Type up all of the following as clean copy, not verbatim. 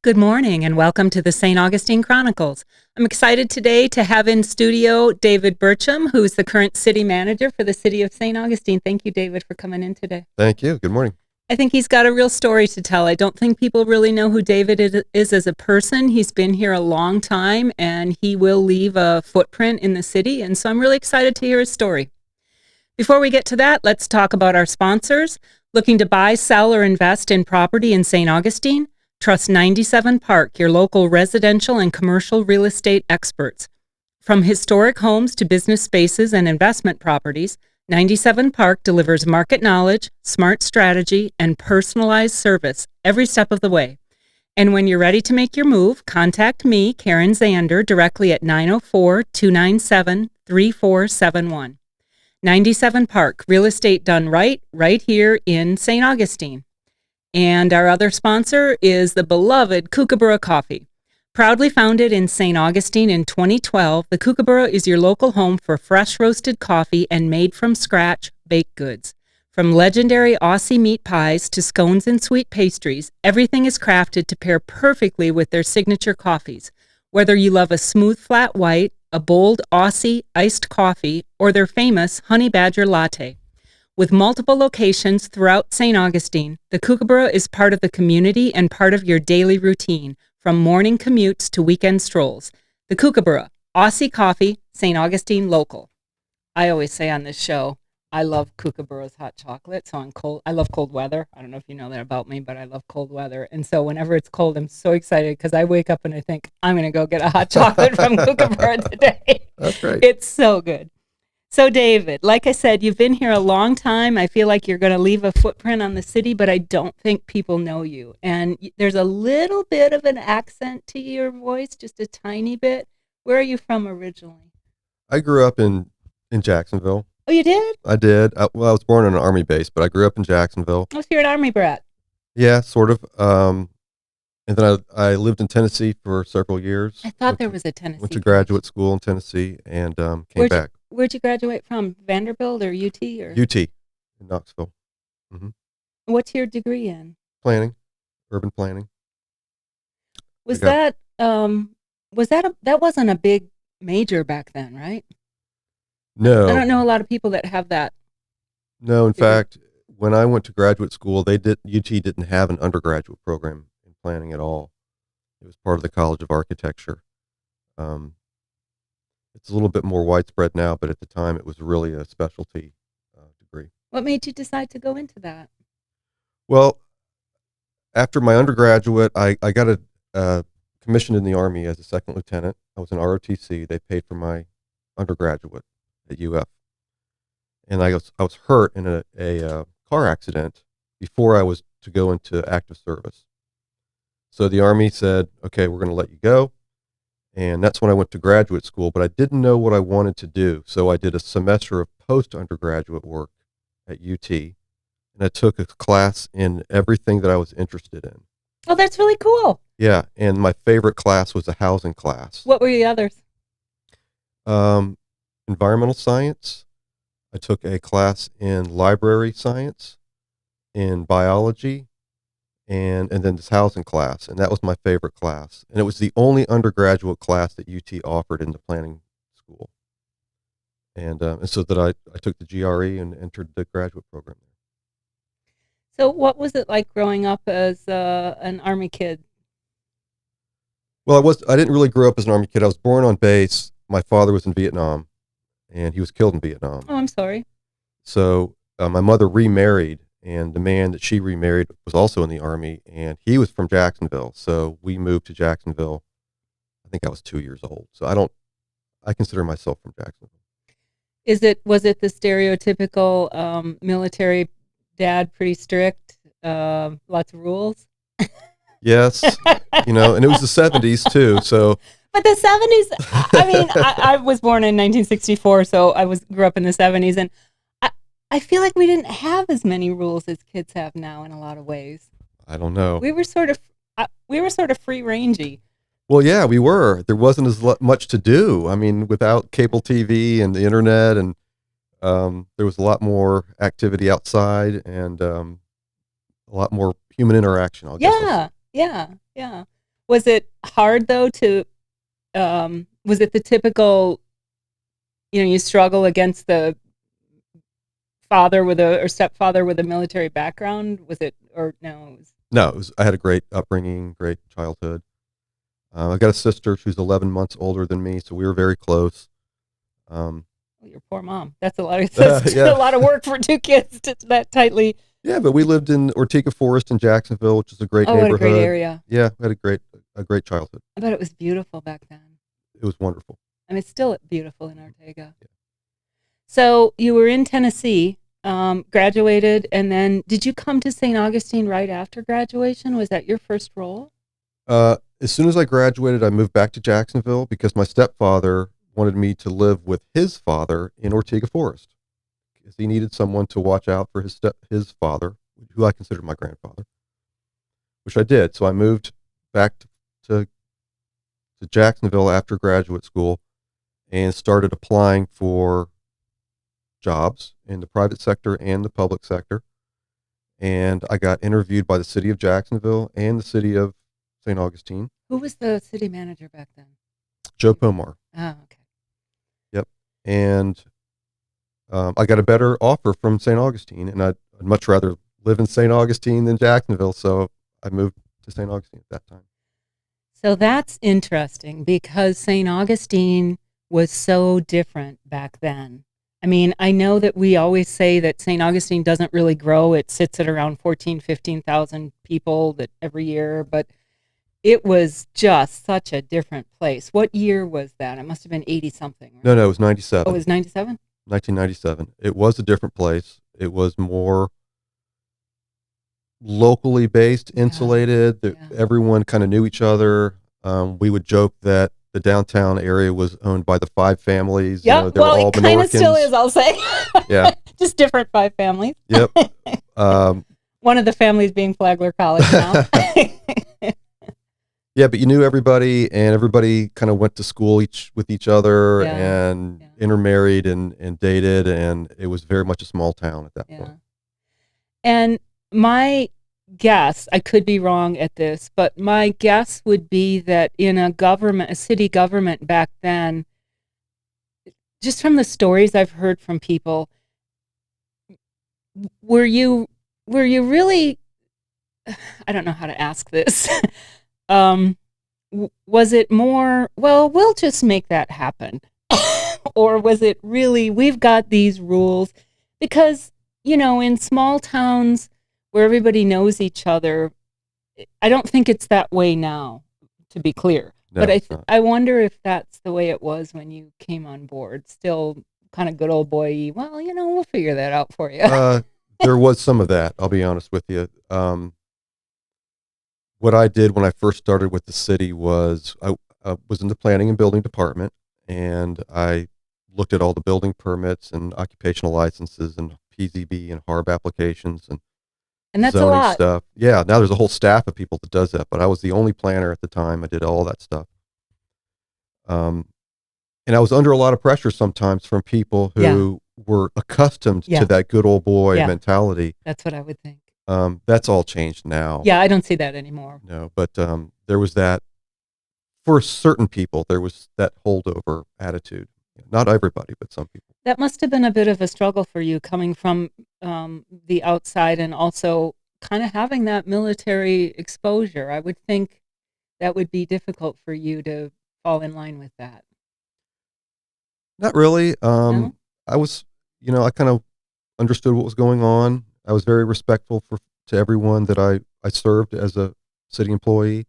Good morning and welcome to the St. Augustine Chronicles. I'm excited today to have in studio David Birchim, who's the current city manager for the city of St. Augustine. Thank you, David, for coming in today. Thank you. Good morning. I think he's got a real story to tell. I don't think people really know who David is as a person. He's been here a long time and he will leave a footprint in the city. And so I'm really excited to hear his story. Before we get to that, let's talk about our sponsors. Looking to buy, sell, or invest in property in St. Augustine? Trust 97 Park, your local residential and commercial real estate experts. From historic homes to business spaces and investment properties, 97 Park delivers market knowledge, smart strategy, and personalized service every step of the way. And when you're ready to make your move, contact me, Karen Zander, directly at 904-297-3471. 97 Park, real estate done right here in St. Augustine. And our other sponsor is the beloved Kookaburra Coffee. Proudly founded in St. Augustine in 2012, the Kookaburra is your local home for fresh roasted coffee and made-from-scratch baked goods. From legendary Aussie meat pies to scones and sweet pastries, everything is crafted to pair perfectly with their signature coffees. Whether you love a smooth flat white, a bold Aussie iced coffee, or their famous Honey Badger latte. With multiple locations throughout St. Augustine, the Kookaburra is part of the community and part of your daily routine, from morning commutes to weekend strolls. The Kookaburra, Aussie coffee, St. Augustine local. I always say on this show, I love Kookaburra's hot chocolate, so I love cold weather. I don't know if you know that about me, but I love cold weather. And so whenever it's cold, I'm so excited because I wake up and I think, I'm going to go get a hot chocolate from Kookaburra today. That's great. It's so good. So David, like I said, you've been here a long time. I feel like you're going to leave a footprint on the city, but I don't think people know you. And there's a little bit of an accent to your voice, just a tiny bit. Where are you from originally? I grew up in Jacksonville. Oh, you did? I did. I was born on an Army base, but I grew up in Jacksonville. Oh, so you're an Army brat. Yeah, sort of. And then I lived in Tennessee for several years. I thought there was a Tennessee. Went to graduate school in Tennessee and came back. Where'd you graduate from? Vanderbilt or UT? Or UT in Knoxville. Mm-hmm. What's your degree in? Planning, urban planning. That wasn't a big major back then, right? No. I don't know a lot of people that have that. No, in fact, when I went to graduate school, UT didn't have an undergraduate program in planning at all. It was part of the College of Architecture. It's a little bit more widespread now, but at the time it was really a specialty degree. What made you decide to go into that? Well, after my undergraduate, I got a commission in the Army as a second lieutenant. I was in ROTC. They paid for my undergraduate at UF. And I was hurt in a car accident before I was to go into active service. So the Army said, okay, we're going to let you go. And that's when I went to graduate school, but I didn't know what I wanted to do. So I did a semester of post-undergraduate work at UT, and I took a class in everything that I was interested in. Oh, that's really cool. Yeah, and my favorite class was a housing class. What were the others? Environmental science. I took a class in library science, in biology, and then this housing class, and that was my favorite class. And it was the only undergraduate class that UT offered in the planning school. And so that I took the GRE and entered the graduate program. So what was it like growing up as an Army kid? Well, I didn't really grow up as an Army kid. I was born on base. My father was in Vietnam, and he was killed in Vietnam. Oh, I'm sorry. So my mother remarried, and the man that she remarried was also in the Army, and he was from Jacksonville. So we moved to Jacksonville. I think I was 2 years old. So I consider myself from Jacksonville. Was it the stereotypical military dad, pretty strict, lots of rules? Yes, and it was the 70s too. So, but the 70s. I mean, I was born in 1964, so grew up in the 70s, and I feel like we didn't have as many rules as kids have now in a lot of ways. I don't know. We were sort of free rangey. Well, yeah, we were. There wasn't as much to do. I mean, without cable TV and the internet, and there was a lot more activity outside and a lot more human interaction. Yeah. Was it hard though was it the typical, you struggle against the father or stepfather with a military background? Was it, or no? No, I had a great upbringing, great childhood. I got a sister. She's 11 months older than me, so we were very close. Your poor mom. That's a lot of a lot of work for two kids that tightly. Yeah, but we lived in Ortega Forest in Jacksonville, which is a great neighborhood. What a great area. Yeah, we had a great childhood. I bet it was beautiful back then. It was wonderful. And it's still beautiful in Ortega. Yeah. So you were in Tennessee, graduated, and then did you come to St. Augustine right after graduation? Was that your first role? As soon as I graduated, I moved back to Jacksonville because my stepfather wanted me to live with his father in Ortega Forest because he needed someone to watch out for his father, who I considered my grandfather, which I did. So I moved back to Jacksonville after graduate school and started applying for jobs in the private sector and the public sector. And I got interviewed by the city of Jacksonville and the city of St. Augustine. Who was the city manager back then? Joe Pomar. Oh, okay. Yep. And I got a better offer from St. Augustine, and I'd much rather live in St. Augustine than Jacksonville, so I moved to St. Augustine at that time. So that's interesting because St. Augustine was so different back then. I mean, I know that we always say that St. Augustine doesn't really grow. It sits at around 15,000 people every year, but it was just such a different place. What year was that? It must have been 80-something. Right? No, it was 97. Oh, it was 97? 1997. It was a different place. It was more locally based, insulated. Yeah. Everyone kind of knew each other. We would joke that the downtown area was owned by the 5 families. Yeah, well, it kind of still is, I'll say. Yeah. Just different 5 families. Yep. One of the families being Flagler College now. Yeah, but you knew everybody, and everybody kind of went to school with each other and intermarried and dated, and it was very much a small town at that point. And my guess, I could be wrong at this, but my guess would be that in a city government back then, just from the stories I've heard from people, were you really, I don't know how to ask this. Was it more, well, we'll just make that happen? Or was it really, we've got these rules? Because, in small towns where everybody knows each other, I don't think it's that way now, to be clear. No, but I wonder if that's the way it was when you came on board. Still kind of good old boy-y, well, we'll figure that out for you. There was some of that, I'll be honest with you. What I did when I first started with the city was I was in the planning and building department, and I looked at all the building permits and occupational licenses and PZB and HARB applications and that's zoning a lot. Stuff. Yeah, now there's a whole staff of people that does that, but I was the only planner at the time. I did all that stuff. And I was under a lot of pressure sometimes from people who were accustomed to that good old boy mentality. That's what I would think. That's all changed now. Yeah, I don't see that anymore. No, but there was that, for certain people, there was that holdover attitude. Not everybody, but some people. That must have been a bit of a struggle for you coming from the outside and also kind of having that military exposure. I would think that would be difficult for you to fall in line with that. Not really. No? I was, I kind of understood what was going on. I was very respectful to everyone that I served as a city employee.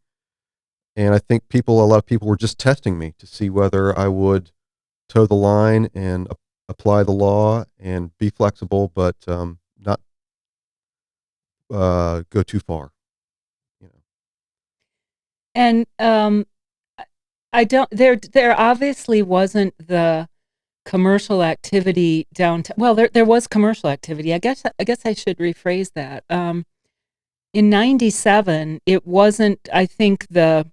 And I think a lot of people were just testing me to see whether I would toe the line and apply the law and be flexible, but not go too far. And I don't. There obviously wasn't the commercial activity downtown. Well, there was commercial activity. I guess I should rephrase that. In 97, it wasn't, I think, the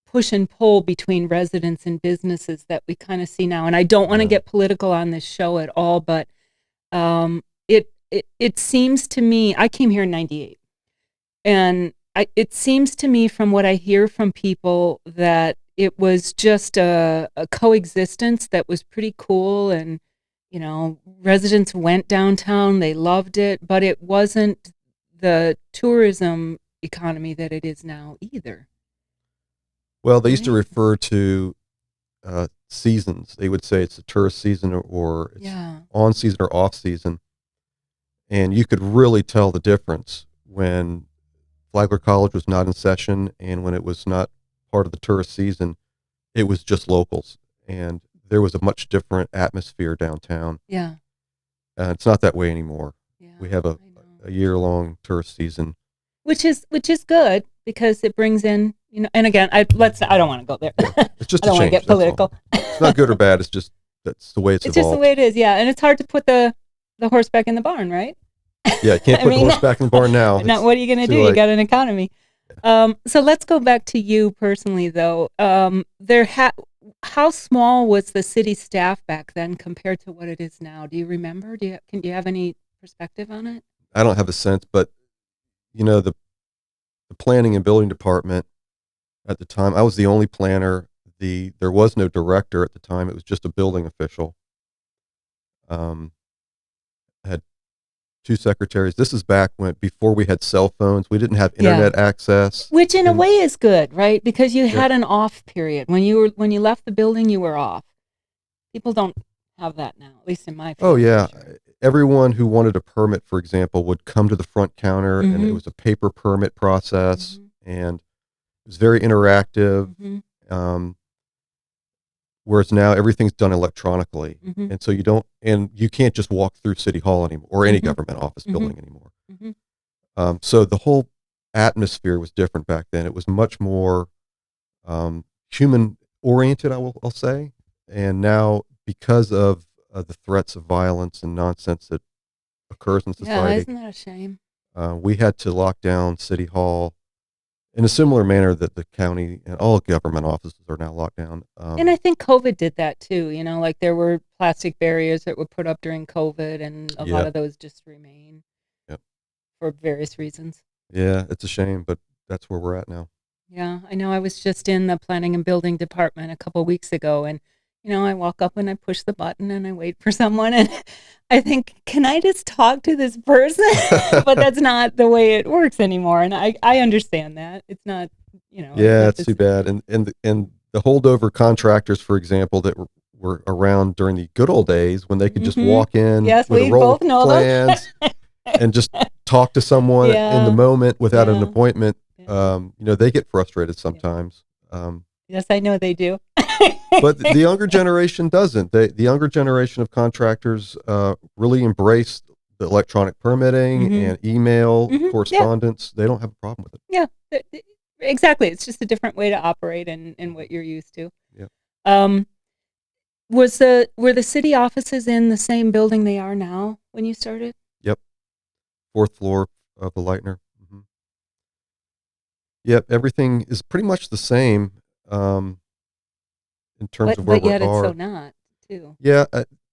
push and pull between residents and businesses that we kind of see now. And I don't want to get political on this show at all, but it seems to me, I came here in 98, and it seems to me from what I hear from people that it was just a coexistence that was pretty cool, and residents went downtown, they loved it, but it wasn't the tourism economy that it is now either. Well, they used to Right. refer to seasons. They would say it's a tourist season or it's Yeah. on season or off season. And you could really tell the difference when Flagler College was not in session and when it was not part of the tourist season. It was just locals. And there was a much different atmosphere downtown. Yeah. It's not that way anymore. Yeah. We have I know. a year-long tourist season. Which is good because it brings in, and again, I don't want to go there. It's just I don't a want to change. get That's all. political. It's not good or bad. It's just that's the way it's It's evolved. just the way it is, yeah. And it's hard to put the horse back in the barn, right? Yeah, you can't put the horse back in the barn now. Now, what are you going to do? You got an economy. So let's go back to you personally, though. How small was the city staff back then compared to what it is now? Do you remember? Do you have any perspective on it? I don't have a sense, but the planning and building department at the time, I was the only planner. There was no director at the time. It was just a building official. I had 2 secretaries. This is back before we had cell phones. We didn't have internet access. Which in a way is good, right? Because you had an off period. When you left the building, you were off. People don't have that now, at least in my family. Oh, yeah. Sure. Everyone who wanted a permit, for example, would come to the front counter, and it was a paper permit process, and it was very interactive. Whereas now everything's done electronically, and so you can't just walk through City Hall anymore or any government office building anymore. So the whole atmosphere was different back then. It was much more human oriented, I'll say. And now, because of the threats of violence and nonsense that occurs in society, yeah, isn't that a shame? We had to lock down City Hall in a similar manner that the county and all government offices are now locked down. And I think COVID did that too. Like there were plastic barriers that were put up during COVID, and a lot of those just remain for various reasons. Yeah, it's a shame, but that's where we're at now. Yeah, I know. I was just in the planning and building department a couple of weeks ago, and I walk up and I push the button and I wait for someone, and I think, can I just talk to this person? But that's not the way it works anymore, and I understand that. It's not, Yeah, it's too bad. And the holdover contractors, for example, that were around during the good old days when they could just walk in with a roll of plans and just talk to someone in the moment without an appointment. They get frustrated sometimes. Yes, I know they do. But the younger generation doesn't. The younger generation of contractors really embrace the electronic permitting and email correspondence. They don't have a problem with it. Yeah, exactly. It's just a different way to operate in what you're used to. Yeah. Were the city offices in the same building they are now when you started? Yep. 4th floor of the Lightner. Yep. Everything is pretty much the same. In terms of where we are. But yet it's so not, too. Yeah,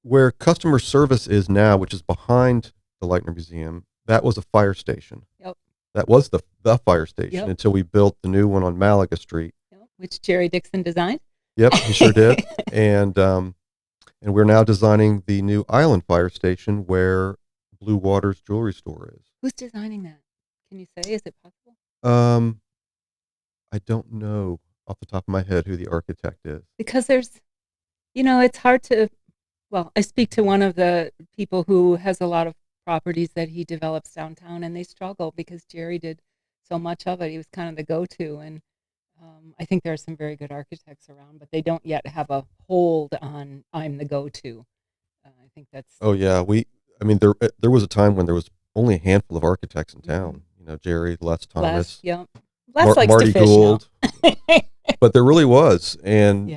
where customer service is now, which is behind the Lightner Museum, that was a fire station. Yep. That was the fire station until we built the new one on Malaga Street. Yep. Which Jerry Dixon designed. Yep, he sure did. And we're now designing the new Island Fire Station where Blue Water's jewelry store is. Who's designing that? Can you say? Is it possible? I don't know off the top of my head who the architect is. Because there's, it's hard to, I speak to one of the people who has a lot of properties that he develops downtown, and they struggle because Jerry did so much of it. He was kind of the go-to, and I think there are some very good architects around, but they don't yet have a hold on I'm the go-to. I think that's... Oh, yeah. There was a time when there was only a handful of architects in town. Jerry, Les Thomas. Les likes Marty to fish Gould. But there really was. And,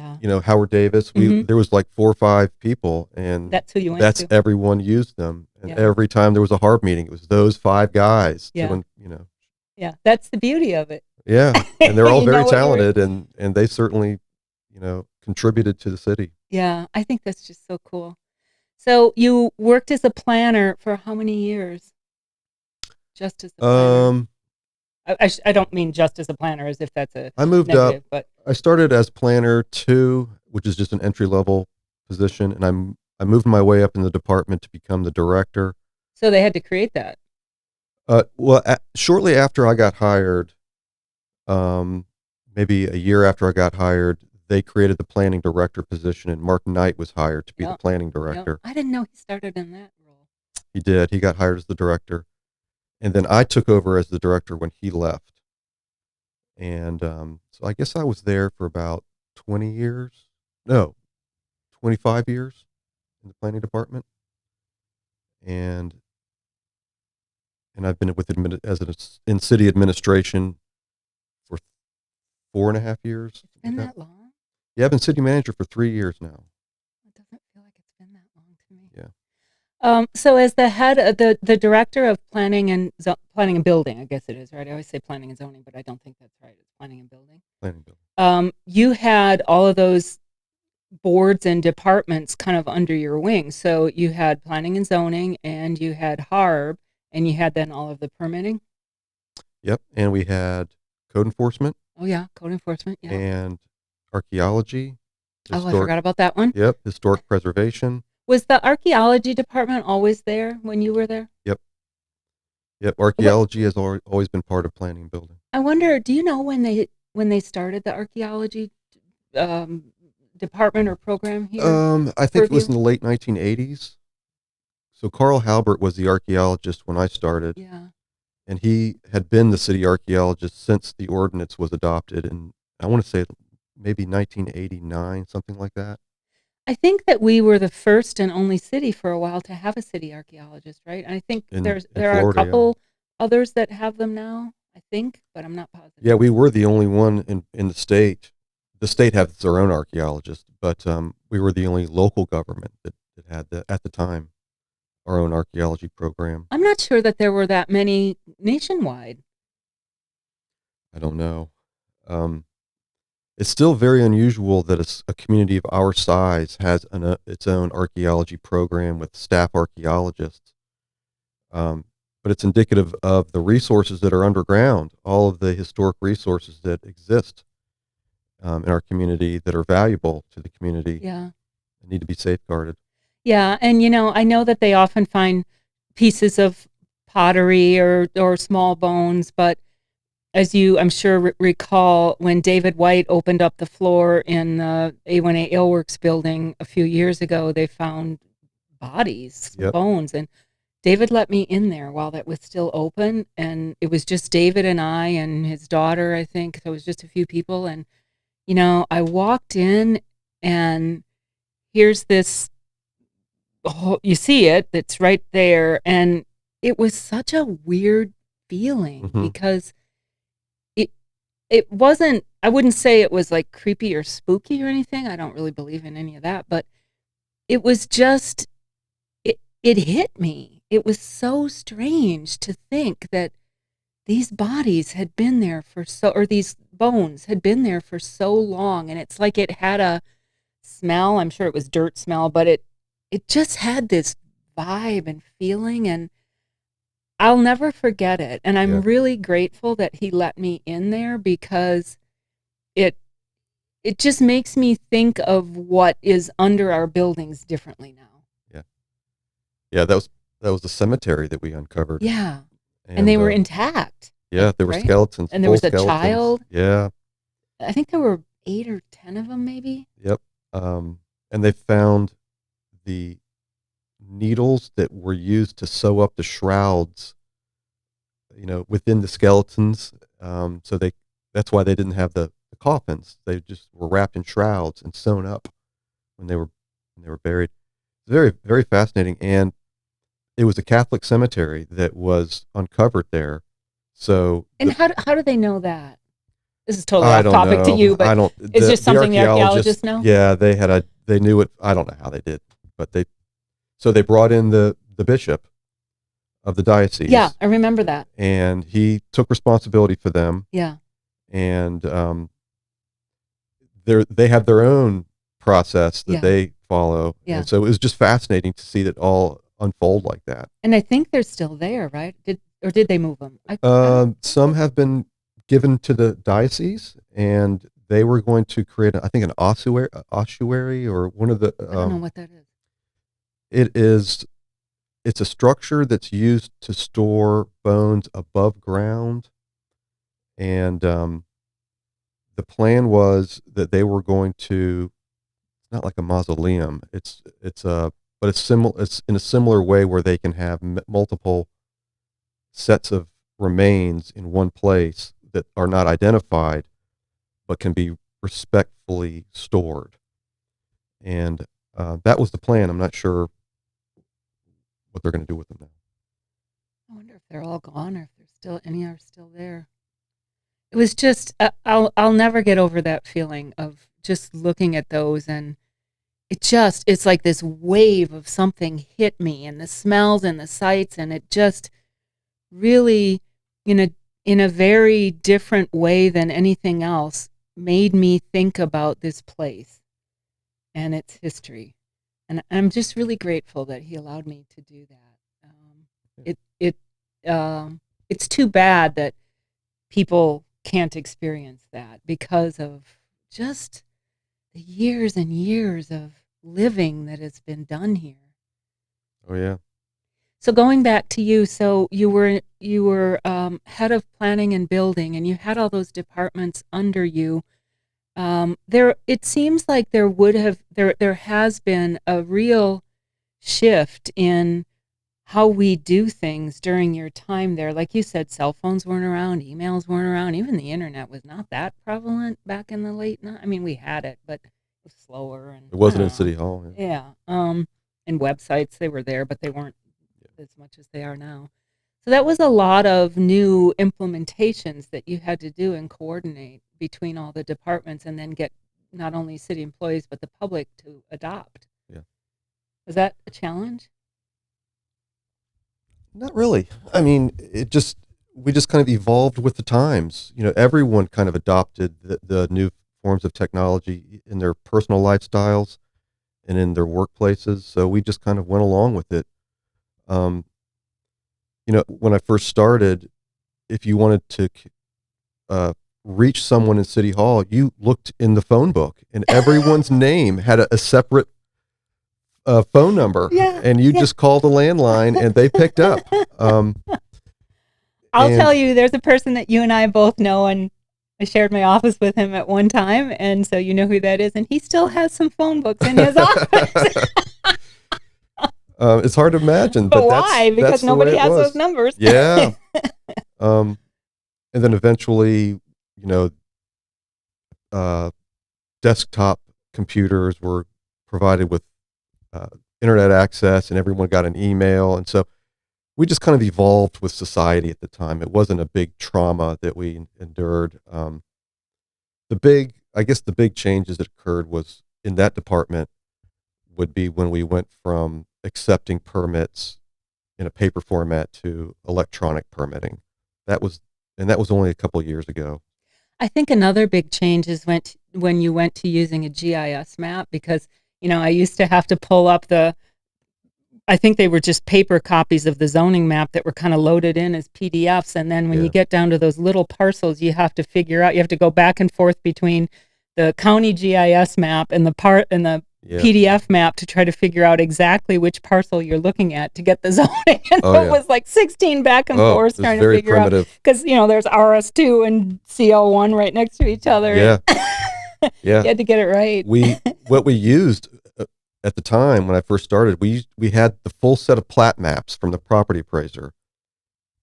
Howard Davis. There was like 4 or 5 people. And that's who you went to. That's everyone used them. And every time there was a HARB meeting, it was those 5 guys. Yeah, that's the beauty of it. Yeah, and they're all very talented, and they certainly, contributed to the city. Yeah, I think that's just so cool. So you worked as a planner for how many years? Just as a planner? I don't mean just as a planner, as if that's a I moved negative, up. but I started as planner 2, which is just an entry level position, and I moved my way up in the department to become the director. so they had to create that. Well, shortly after I got hired, maybe a year after I got hired, they created the planning director position, and Mark Knight was hired to be the Yep. planning Yep. director. I didn't know he started in that role. He did. He got hired as the director, and then I took over as the director when he left. And so I guess I was there for about 20 years. No, 25 years in the planning department, and I've been with in city administration for 4.5 years. It's been like that long? Yeah, I've been city manager for 3 years now. It doesn't feel like it's been that long to me. Yeah. So as the head of the director of planning and planning and building, I guess it is, right? I always say planning and zoning, but I don't think that's right. It's planning and building. Planning building. You had all of those boards and departments kind of under your wing. So you had planning and zoning, and you had HARB, and you had then all of the permitting. Yep, and we had code enforcement. Oh yeah, code enforcement. Yeah. And archaeology. I forgot about that one. Yep, historic preservation. Was the archaeology department always there when you were there? Yep, archaeology has always been part of planning and building. I wonder, do you know when they started the archaeology department or program here? I think it was in the late 1980s. So Carl Halbert was the archaeologist when I started. Yeah. And he had been the city archaeologist since the ordinance was adopted in, I want to say, maybe 1989, something like that. I think that we were the first and only city for a while to have a city archaeologist, right? And I think there are Florida, a couple others that have them now, I think, but I'm not positive. Yeah, we were the only one in the state. The state has their own archaeologist, but we were the only local government that had at the time, our own archaeology program. I'm not sure that there were that many nationwide. I don't know. It's still very unusual that a community of our size has its own archaeology program with staff archaeologists. But it's indicative of the resources that are underground, all of the historic resources that exist in our community that are valuable to the community. Yeah. And need to be safeguarded. Yeah, and I know that they often find pieces of pottery or small bones, but as you, I'm sure, recall, when David White opened up the floor in the A1A Aleworks building a few years ago, they found bodies, Yep. bones, and David let me in there while that was still open, and it was just David and I and his daughter, I think. So it was just a few people, and I walked in, and here's this. You see it, it's right there, and it was such a weird feeling because it wasn't, I wouldn't say it was like creepy or spooky or anything. I don't really believe in any of that, but it was just, it hit me. It was so strange to think that these bodies had been there or these bones had been there for so long, and it's like it had a smell. I'm sure it was dirt smell, but it just had this vibe and feeling, and I'll never forget it. And I'm really grateful that he let me in there, because it just makes me think of what is under our buildings differently now. Yeah. Yeah, that was the cemetery that we uncovered. Yeah. And they were intact. Yeah, there were skeletons. And there was a skeletons. child. Yeah. I think there were 8 or 10 of them, maybe. Yep. And they found the needles that were used to sew up the shrouds, within the skeletons. So that's why they didn't have the coffins. They just were wrapped in shrouds and sewn up when they were buried. It's very, very fascinating. And it was a Catholic cemetery that was uncovered there. So, and how do they know that? This is totally I off don't topic know. to you, but it's just something the archaeologists know. Yeah, they knew it. I don't know how they did, but they brought in the bishop of the diocese. Yeah, I remember that. And he took responsibility for them. Yeah. And they have their own process that they follow. Yeah. And so it was just fascinating to see that all unfold like that. And I think they're still there, right? or did they move them? Some have been given to the diocese, and they were going to create, I think, an ossuary or one of the. I don't know what that is. It's a structure that's used to store bones above ground, and the plan was that they were going to. It's not like a mausoleum. But it's similar. It's in a similar way where they can have multiple sets of remains in one place that are not identified, but can be respectfully stored. And that was the plan. I'm not sure what they're going to do with them now. I wonder if they're all gone or if there's still any are still there. It was just I'll never get over that feeling of just looking at those, and it's like this wave of something hit me, and the smells and the sights, and it just really in a very different way than anything else made me think about this place and its history. And I'm just really grateful that he allowed me to do that. It's too bad that people can't experience that because of just the years and years of living that has been done here. Oh yeah. So going back to you, so you were head of planning and building, and you had all those departments under you. It seems like there has been a real shift in how we do things during your time there. Like you said, cell phones weren't around, emails weren't around, even the internet was not that prevalent back in the I mean, we had it, but it was slower, and It wasn't in City Hall. Yeah. And websites, they were there, but they weren't as much as they are now. So that was a lot of new implementations that you had to do and coordinate between all the departments, and then get not only city employees but the public to adopt. Yeah. Was that a challenge? Not really. I mean, we just kind of evolved with the times. Everyone kind of adopted the new forms of technology in their personal lifestyles and in their workplaces. So we just kind of went along with it. When I first started, if you wanted to reach someone in City Hall, you looked in the phone book, and everyone's name had a separate phone number, and you just called a landline, and they picked up. I'll tell you, there's a person that you and I both know, and I shared my office with him at one time, and so you know who that is, and he still has some phone books in his office. It's hard to imagine, but why? Because nobody has those numbers. Yeah. And then eventually, desktop computers were provided with internet access, and everyone got an email. And so we just kind of evolved with society at the time. It wasn't a big trauma that we endured. The big changes that occurred was in that department would be when we went from accepting permits in a paper format to electronic permitting. That was only a couple of years ago. I think another big change is when you went to using a GIS map, because I used to have to pull up I think they were just paper copies of the zoning map that were kind of loaded in as PDFs, and then when you get down to those little parcels, you have to go back and forth between the county GIS map and the PDF map to try to figure out exactly which parcel you're looking at to get the zoning. And it was like 16 back and forth trying to figure out, because there's RS2 and CL1 right next to each other. Yeah. Yeah. You had to get it right. What we used at the time when I first started, we had the full set of plat maps from the property appraiser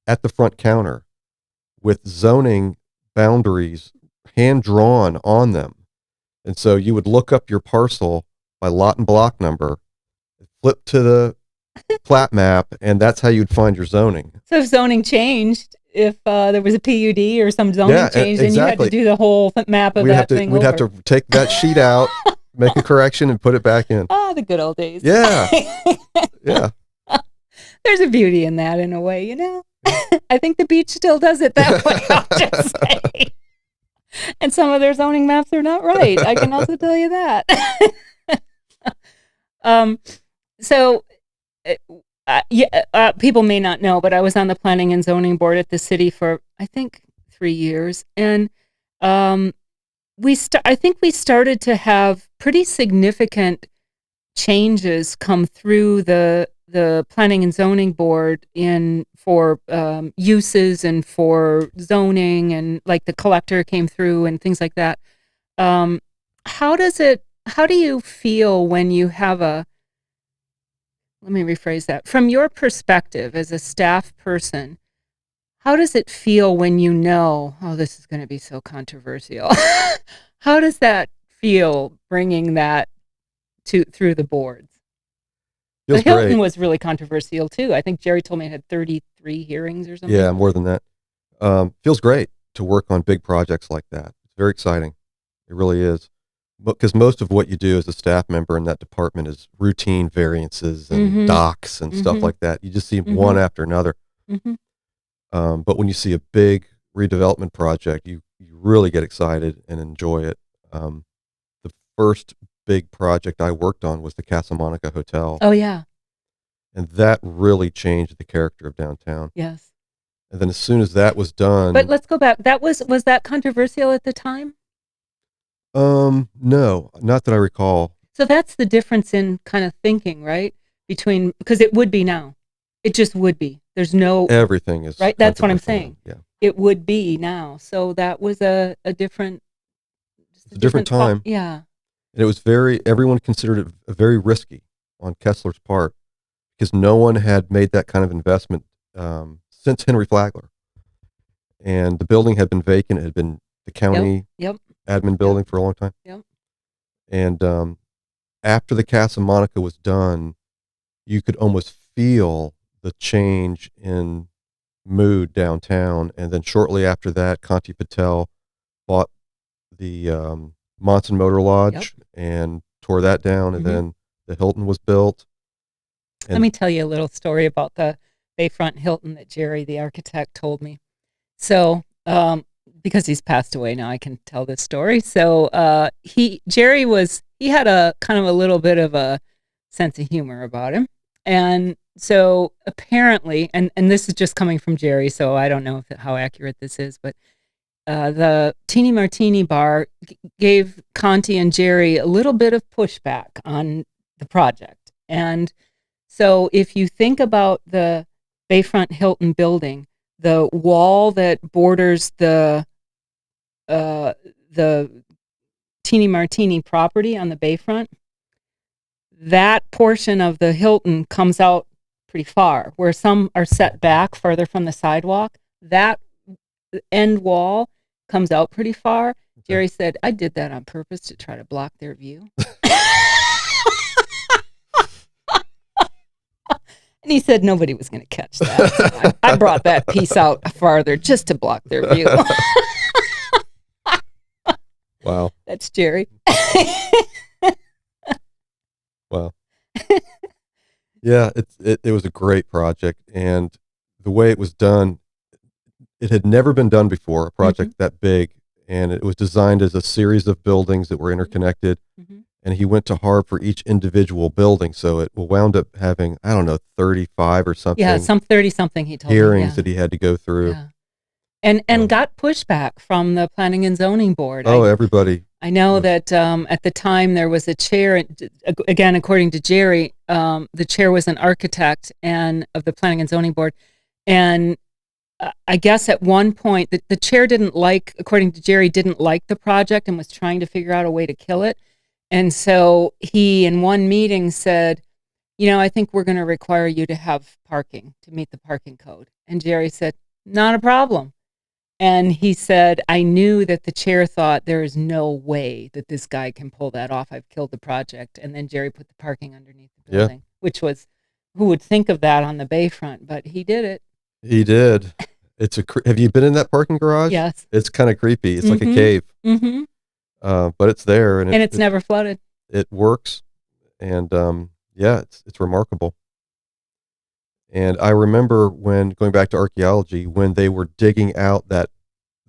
at the front counter with zoning boundaries hand drawn on them. And so you would look up your parcel by lot and block number, flip to the plat map, and that's how you'd find your zoning. So if zoning changed, if there was a PUD or some zoning change, then you had to do the whole map of that thing. We'd have to take that sheet out, make a correction, and put it back in. Ah, the good old days. Yeah. Yeah. There's a beauty in that, in a way, I think the beach still does it that way, I'll just say. And some of their zoning maps are not right. I can also tell you that. So People may not know, but I was on the planning and zoning board at the city for, I think, 3 years. And I think we started to have pretty significant changes come through the planning and zoning board for uses and for zoning, and like the collector came through and things like that. How do you feel when you have let me rephrase that. From your perspective as a staff person, how does it feel when you know, oh, this is going to be so controversial? How does that feel, bringing that through the boards? Feels The Hilton great. was really controversial too. I think Jerry told me it had 33 hearings or something. Yeah, more than that. Feels great to work on big projects like that. It's very exciting. It really is. Because most of what you do as a staff member in that department is routine variances and docs and stuff like that. You just see one after another. But when you see a big redevelopment project, you really get excited and enjoy it. The first big project I worked on was the Casa Monica Hotel. Oh, yeah. And that really changed the character of downtown. Yes. And then as soon as that was done... But let's go back. Was that controversial at the time? No, not that I recall. So that's the difference in kind of thinking, right? Because it would be now. It just would be. There's no... Everything is... Right? That's what I'm saying. Yeah. It would be now. So that was a different... It's a different time. Yeah. And it was everyone considered it very risky on Kessler's part, because no one had made that kind of investment since Henry Flagler. And the building had been vacant. It had been the county admin building for a long time. Yep. And after the Casa Monica was done, you could almost feel the change in mood downtown. And then shortly after that, Conti Patel bought the Monson Motor Lodge and tore that down, and then the Hilton was built. And let me tell you a little story about the Bayfront Hilton that Jerry, the architect, told me. So, because he's passed away now, I can tell this story. So, Jerry had a kind of a little bit of a sense of humor about him. And so apparently, and this is just coming from Jerry, so I don't know how accurate this is, but the Teeny Martini bar gave Conti and Jerry a little bit of pushback on the project. And so if you think about the Bayfront Hilton building, the wall that borders the Teeny Martini property on the Bayfront, that portion of the Hilton comes out pretty far, where some are set back further from the sidewalk. That end wall comes out pretty far. Okay. Jerry said, I did that on purpose to try to block their view. And he said nobody was going to catch that. So I brought that piece out farther just to block their view. Wow. That's Jerry. Wow. Yeah, it was a great project, and the way it was done, it had never been done before, a project that big, and it was designed as a series of buildings that were interconnected, and he went to Harb for each individual building, so it wound up having, I don't know, 35 or something. Yeah, some 30-something he told hearings me, that he had to go through. Yeah. And got pushback from the Planning and Zoning Board. Oh, everybody. I know that at the time there was a chair, again, according to Jerry, the chair was an architect of the Planning and Zoning Board. And I guess at one point the chair according to Jerry, didn't like the project and was trying to figure out a way to kill it. And so he, in one meeting, said, I think we're going to require you to have parking to meet the parking code. And Jerry said, not a problem. And he said, I knew that the chair thought there is no way that this guy can pull that off. I've killed the project. And then Jerry put the parking underneath the building, which was, who would think of that on the Bayfront? But he did it. He did. Have you been in that parking garage? Yes. It's kind of creepy. It's like a cave. Mm-hmm. But it's there. And it's never flooded. It works. And it's remarkable. And I remember going back to archaeology, when they were digging out the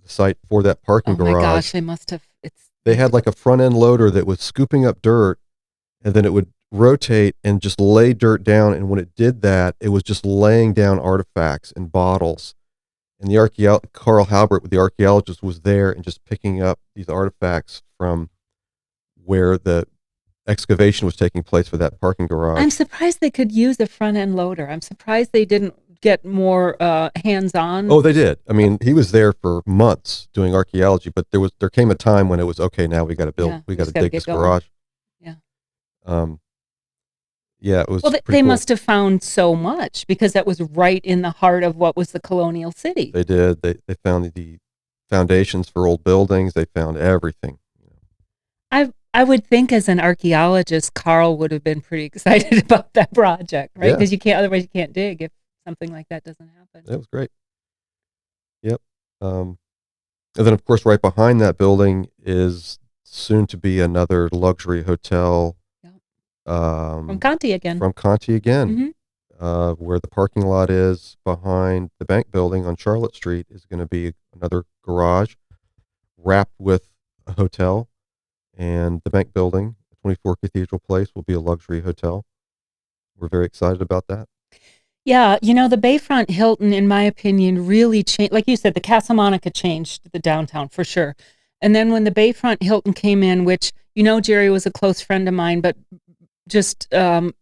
site for that parking garage. Oh my gosh, they must have. They had like a front end loader that was scooping up dirt, and then it would rotate and just lay dirt down. And when it did that, it was just laying down artifacts and bottles. And the Carl Halbert, the archaeologist, was there and just picking up these artifacts from where the excavation was taking place for that parking garage. I'm surprised they could use a front end loader. I'm surprised they didn't get more hands-on. Oh, they did. I mean, he was there for months doing archaeology, but there came a time when it was okay. Now we got to build. Yeah, we got to just gotta dig get this going. garage. Yeah. Yeah, it was. Well, pretty they cool. must have found so much because that was right in the heart of what was the colonial city. They did. They found the foundations for old buildings. They found everything. I would think as an archaeologist, Carl would have been pretty excited about that project, right? Yeah. Because otherwise you can't dig if something like that doesn't happen. It was great. Yep. And then, of course, right behind that building is soon to be another luxury hotel. Yep. From Conti again. Where the parking lot is behind the bank building on Charlotte Street is going to be another garage wrapped with a hotel. And the bank building, 24 Cathedral Place, will be a luxury hotel. We're very excited about that. Yeah, the Bayfront Hilton, in my opinion, really changed. Like you said, the Casa Monica changed the downtown for sure. And then when the Bayfront Hilton came in, which, Jerry was a close friend of mine, but just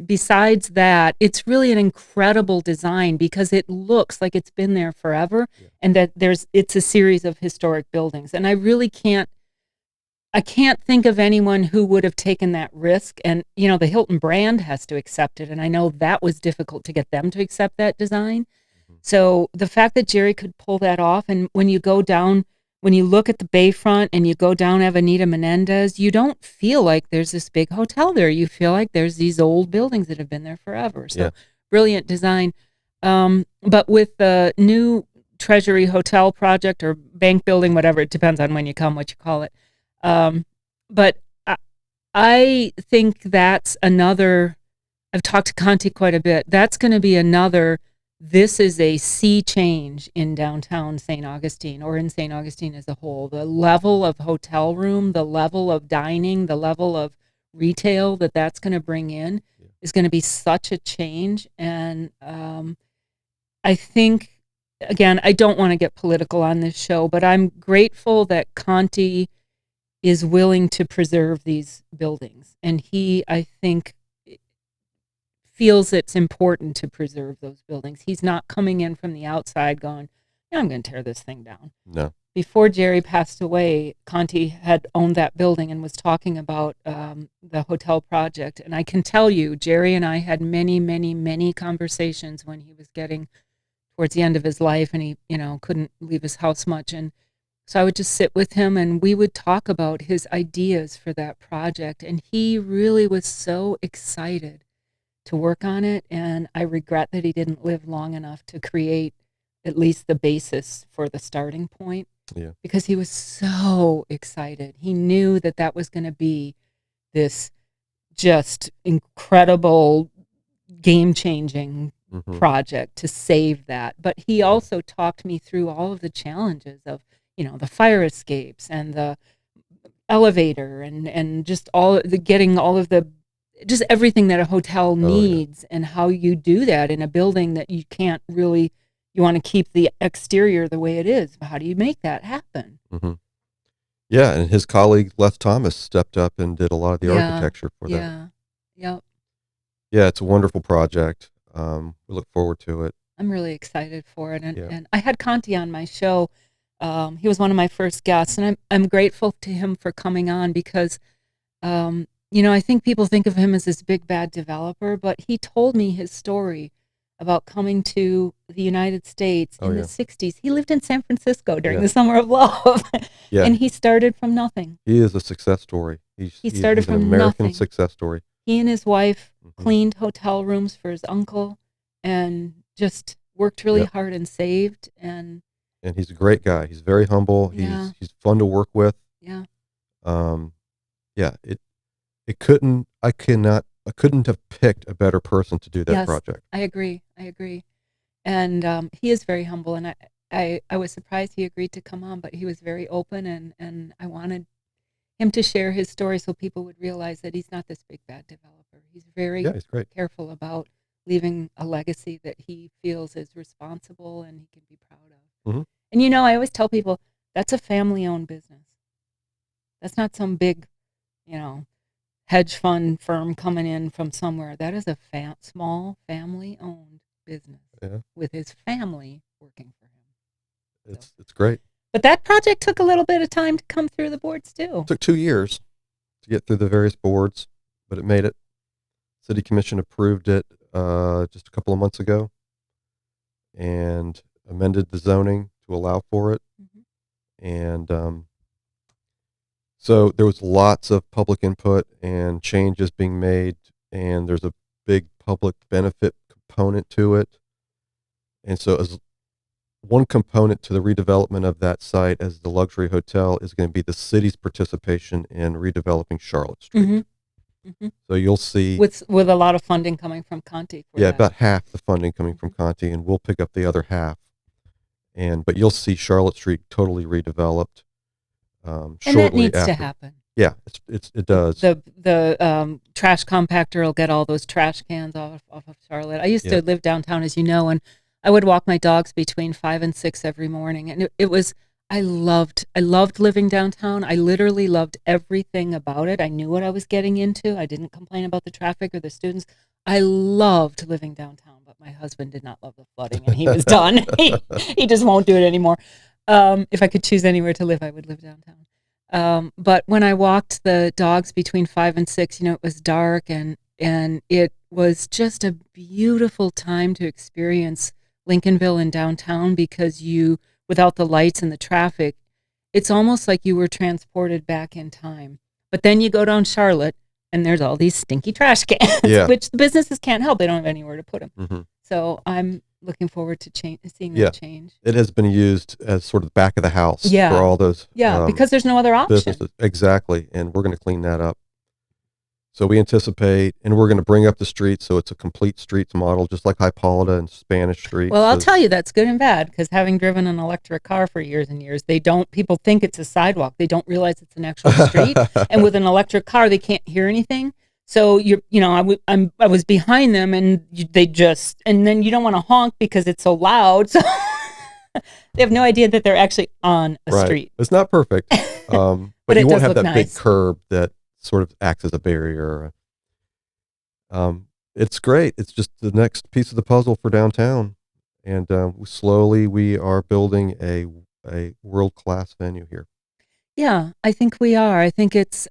besides that, it's really an incredible design because it looks like it's been there forever, and that it's a series of historic buildings. And I really can't think of anyone who would have taken that risk. And, the Hilton brand has to accept it. And I know that was difficult to get them to accept that design. Mm-hmm. So the fact that Jerry could pull that off, and when you look at the Bayfront and you go down Avenida Menendez, you don't feel like there's this big hotel there. You feel like there's these old buildings that have been there forever. So brilliant design. But with the new Treasury Hotel project or bank building, whatever, it depends on when you come, what you call it. But I think that's another, I've talked to Conti quite a bit. That's going to be another, this is a sea change in downtown St. Augustine, or in St. Augustine as a whole. The level of hotel room, the level of dining, the level of retail that's going to bring in is going to be such a change. And I think, again, I don't want to get political on this show, but I'm grateful that Conti is willing to preserve these buildings. And he, I think, feels it's important to preserve those buildings. He's not coming in from the outside going, I'm going to tear this thing down. No. Before Jerry passed away, Conti had owned that building and was talking about the hotel project. And I can tell you, Jerry and I had many, many, many conversations when he was getting towards the end of his life, and he, couldn't leave his house much. And so I would just sit with him and we would talk about his ideas for that project. And he really was so excited to work on it. And I regret that he didn't live long enough to create at least the basis for the starting point. Yeah. Because he was so excited. He knew that was going to be this just incredible, game-changing project to save that. But he also talked me through all of the challenges of, the fire escapes and the elevator and just getting all of the, just everything that a hotel needs, and how you do that in a building that you can't really, you want to keep the exterior the way it is. How do you make that happen? Mm-hmm. Yeah, and his colleague Les Thomas stepped up and did a lot of the architecture for that. Yeah, it's a wonderful project. We look forward to it. I'm really excited for it, and I had Conti on my show. He was one of my first guests, and I'm grateful to him for coming on because, I think people think of him as this big bad developer, but he told me his story about coming to the United States in the 60s. He lived in San Francisco during the Summer of Love, and he started from nothing. He is a success story. He started from an American nothing. Success story. He and his wife cleaned hotel rooms for his uncle and just worked really hard and saved. And he's a great guy. He's very humble. He's fun to work with. Yeah. I couldn't have picked a better person to do that project. I agree. And he is very humble, and I was surprised he agreed to come on, but he was very open, and I wanted him to share his story so people would realize that he's not this big bad developer. photographer. He's very Yeah, he's great. careful about leaving a legacy that he feels is responsible and he can be proud of. Hmm. And I always tell people that's a family-owned business. That's not some big, you know, hedge fund firm coming in from somewhere. That is a small family-owned business Yeah, with his family working for him. it's great. But that project took a little bit of time to come through the boards too. It took 2 years to get through the various boards, but it made it. City Commission approved it just a couple of months ago and amended the zoning to allow for it. Mm-hmm. And so there was lots of public input and changes being made, and there's a big public benefit component to it. And so as one component to the redevelopment of that site as the luxury hotel is going to be the city's participation in redeveloping Charlotte Street. Mm-hmm. Mm-hmm. So you'll see with a lot of funding coming from Conti. about half the funding coming from Conti, and we'll pick up the other half. But you'll see Charlotte Street totally redeveloped. And that needs to happen. Yeah, it does. The trash compactor will get all those trash cans off of Charlotte. I used to live downtown, as you know, and I would walk my dogs between 5 and 6 every morning, and it was. I loved living downtown. I literally loved everything about it. I knew what I was getting into. I didn't complain about the traffic or the students. I loved living downtown, but my husband did not love the flooding, and he was done. He just won't do it anymore. If I could choose anywhere to live, I would live downtown. But when I walked the dogs between 5 and 6, it was dark, and it was just a beautiful time to experience Lincolnville and downtown because without the lights and the traffic, it's almost like you were transported back in time. But then you go down Charlotte, and there's all these stinky trash cans, which the businesses can't help. They don't have anywhere to put them. Mm-hmm. So I'm looking forward to seeing that change. It has been used as sort of the back of the house for all those. Because there's no other option. Businesses. Exactly, and we're going to clean that up. So we anticipate, and we're going to bring up the streets so it's a complete streets model, just like Hippolyta and Spanish Street. Well, I'll tell you that's good and bad, because having driven an electric car for years and years, people think it's a sidewalk. They don't realize it's an actual street. And with an electric car, they can't hear anything. So I was behind them, and and then you don't want to honk because it's so loud. So they have no idea that they're actually on a street. It's not perfect, but you won't have that nice. Big curb that sort of acts as a barrier. It's great. It's just the next piece of the puzzle for downtown, and slowly we are building a world-class venue here. Yeah, I think we are. I think it's.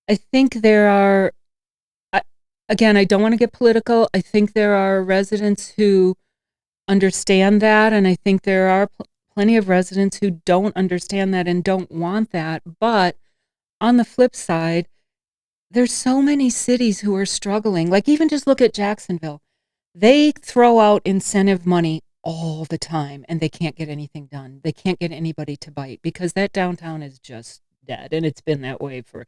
I think there are. Again, I don't want to get political. I think there are residents who understand that, and I think there are plenty of residents who don't understand that and don't want that. But on the flip side, there's so many cities who are struggling. Like, even just look at Jacksonville. They throw out incentive money all the time, and they can't get anything done. They can't get anybody to bite because that downtown is just dead, and it's been that way for